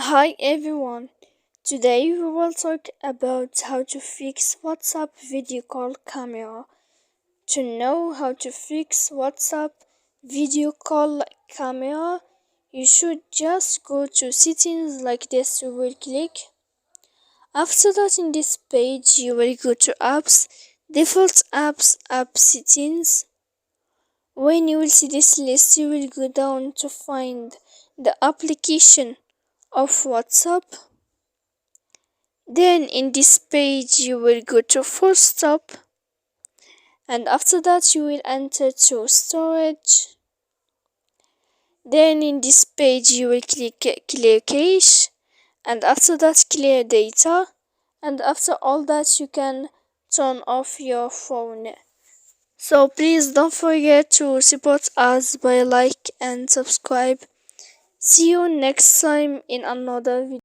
Hi everyone, today we will talk about how to fix WhatsApp video call camera. To know how to fix WhatsApp video call camera, you should just go to settings like this. You will click. After that, in this page, you will go to apps, default apps, app settings. When you will see this list, you will go down to find the application of WhatsApp. Then in this page you will go to full stop, and after that you will enter to storage. Then in this page you will click clear cache, and after that clear data, and after all that you can turn off your phone. So please don't forget to support us by like and subscribe. See you next time in another video.